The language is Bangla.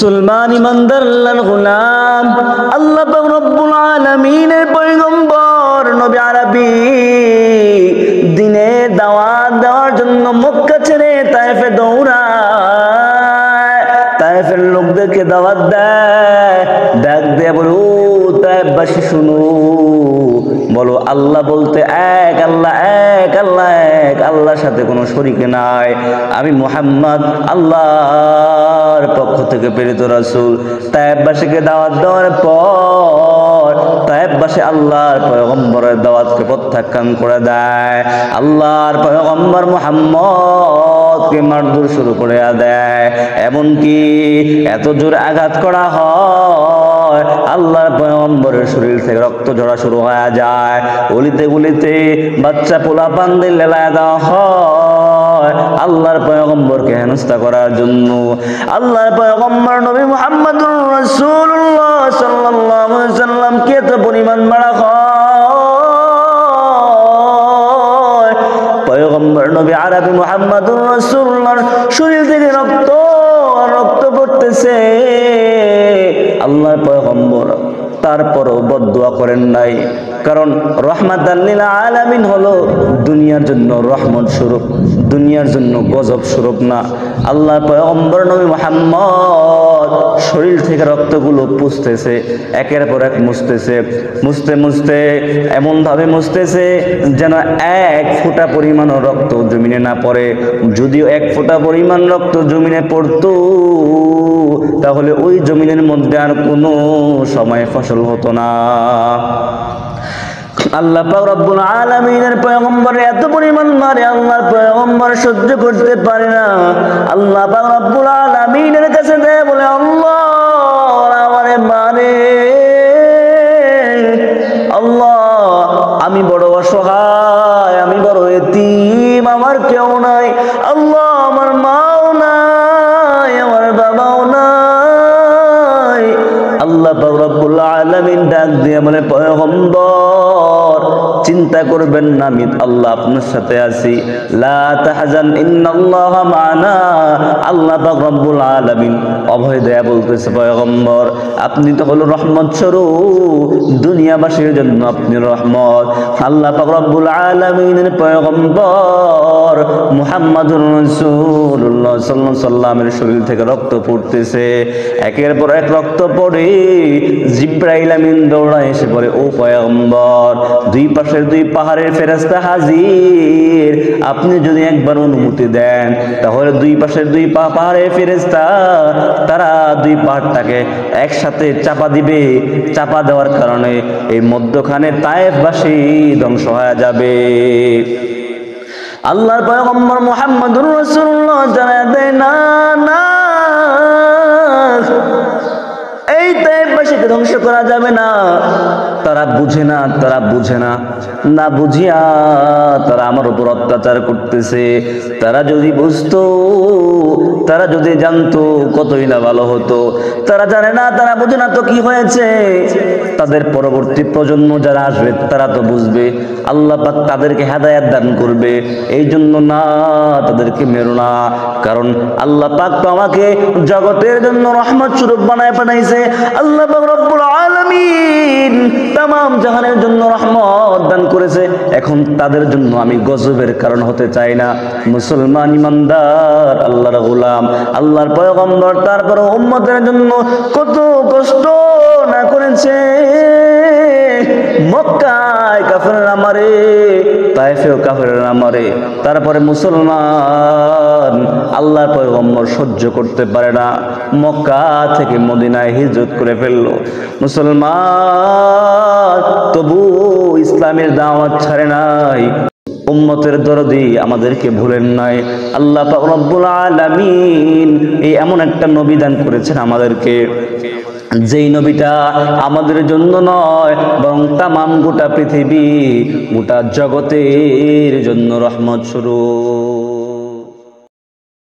মুসলমান ইমানদার আল্লাহর গোলাম, আল্লাহ পাক রব্বুল আলামিনের পয়গম্বর নবী আরবী দিনের দাওয়াত দেওয়ার জন্য মক্কা ছেড়ে তায়েফে দৌড়ায়। তায়েফের লোকদেরকে দাওয়াত দেয়, ডাক দিয়ে বলে, ও তায়েফবাসী শুনো, বলো আল্লাহ বলতে এক, আল্লাহ এক, আল্লাহ এক, আল্লাহর সাথে কোনো শরীক নাই। আমি মুহাম্মদ আল্লাহর পক্ষ থেকে প্রেরিত রাসূল। তায়েফবাসীকে দাওয়াত দেওয়ার পর তায়েফবাসী আল্লাহর পয়গম্বরের দাওয়াতকে প্রত্যাখ্যান করে দেয়। আল্লাহর পয়গম্বর মুহাম্মদকে মারধর শুরু করে দেয়, এমনকি এত জোর আঘাত করা হয় আল্লাহর পয়গম্বরের শরীর থেকে রক্ত ঝরা শুরু হয়ে যায়। গলিতে গলিতে বাচ্চা পোলা পান্দের লেলায় দেওয়া হয় আল্লাহর পয়গম্বরকে হেনস্থা করার জন্য। আল্লাহর পয়গম্বর নবী মুহাম্মদুর রাসূলুল্লাহ সাল্লাল্লাহু আলাইহি ওয়াসাল্লাম কে তো পরিমাণ মারা হয়। পয়গম্বর নবী আরবী মুহাম্মদুর রাসূলুল্লাহর শরীর থেকে রক্ত পড়তেছে। আল্লাহর পয়গম্বর তারপরও বদদুয়া করেন নাই, কারণ রহমাতাল লিল আলামিন হলো দুনিয়ার জন্য রহমত স্বরূপ, দুনিয়ার জন্য গজব স্বরূপ না। আল্লাহর পয়গম্বর নবী মুহাম্মদ শরীর থেকে রক্তগুলো পুছতেছে, একের পর এক মুছতেছে, মুছতে মুছতে এমনভাবে মুছতেছে যেন এক ফোঁটা পরিমাণও রক্ত জমিনে না পড়ে। যদিও এক ফোঁটা পরিমাণ রক্ত জমিনে পড়তো তাহলে ওই জমিনের মধ্যে আর কোনো সময় ফসল হতো না। আল্লাহ পাক রব্বুল আলামিনের পয়গম্বর এত পরিমাণ মারে আল্লাহর পয়গম্বর সহ্য করতে পারে না। আল্লাহ পাক রব্বুল আলামিনের কাছে দেয় বলে, আল্লাহ আমারে মারে, আল্লাহ আমি বড় অসহায়, আমি বড় এতিম, আমার কেউ নাই, আল্লাহ আমার মাও নাই, আমার বাবাও নাই। আল্লাহ পাক রব্বুল আলামিন ডাক দিয়ে বলে, পয়গম্বর চিন্তা করবেন না, আমি আল্লাহ আপনার সাথে আছি, লা তাহজান ইন্নাল্লাহা মা'ানা। আল্লাহ পাক রব্বুল আলামিন অভয় দেয়া বলতেছে, পয়গম্বর আপনি তো হলো রহমত স্বরূপ, দুনিয়াবাসীর জন্য আপনি রহমত। আল্লাহ পাক রব্বুল আলামিনের পয়গম্বর মুহাম্মদুর রাসূলুল্লাহ সাল্লাল্লাহু আলাইহি ওয়াসাল্লামের শরীর থেকে রক্ত পড়তেছে, একের পর এক রক্ত পড়ে জিবরাইল আমিন দৌড়ায় এসে বলে, ও পয়গম্বর দুই পাশের দুই পাহাড়ের ফেরেশতা হাজির, আপনি যদি একবার অনুমতি দেন তাহলে দুই পাশের দুই পাহাড়ের ফেরেশতা তারা দুই পাহাড়টাকে একসাথে চাপা দিবে। চাপা দেওয়ার কারণে এই মধ্যখানে তায়েফবাসী ধ্বংস হয়ে যাবে। আল্লাহর পয়গম্বর মুহাম্মদুর রাসূলুল্লাহ জানায় দেয়, না না, এই তায়েফবাসীকে ধ্বংস করা যাবে না। তারা বুঝে না, তারা বুঝে না, না বুঝিয়া তারা আমার উপর অত্যাচার করতেছে। তারা যদি বুঝতো, তারা যদি জানতো কতই না ভালো হতো। তারা জানে না, তারা বুঝে না তো কি হয়েছে, তাদের পরবর্তী প্রজন্ম যারা আসবে তারা তো বুঝবে, আল্লাহ পাক তাদেরকে হেদায়েত দান করবে। এই জন্য না, তাদেরকে মেরো না, কারণ আল্লাহ পাক তো আমাকে জগতের জন্য রহমত স্বরূপ বানায় পাঠাইছে। আল্লাহ পাক রব্বুল আলামিন তামাম জাহানের জন্য রহমত দান করেছে, এখন তাদের জন্য আমি গজবের কারণ হতে চাই না। মুসলমান ইমানদার আল্লাহর গোলাম, আল্লাহর পয়গম্বর তারপর উম্মতের জন্য কত কষ্ট না করেছে। মক্কায় কাফেররা মারে, তায়েফেও কাফেররা মারে, তারপরে মুসলমান আল্লাহর পয়গম্বর সহ্য করতে পারে না, মক্কা থেকে মদিনায় হিজরত করে ফেললো। মুসলমান তবু ইসলামের দাওয়াত ছাড়ে নাই, উম্মতের দরদি আমাদেরকে ভুলেন নাই। আল্লাহ পাক রব্বুল আলামিন এই এমন একটা নবী দান করেছেন আমাদেরকে, যেই নবীটা আমাদের জন্য নয় বরং তামাম গোটা পৃথিবী, গোটা জগতের জন্য রহমত স্বরূপ।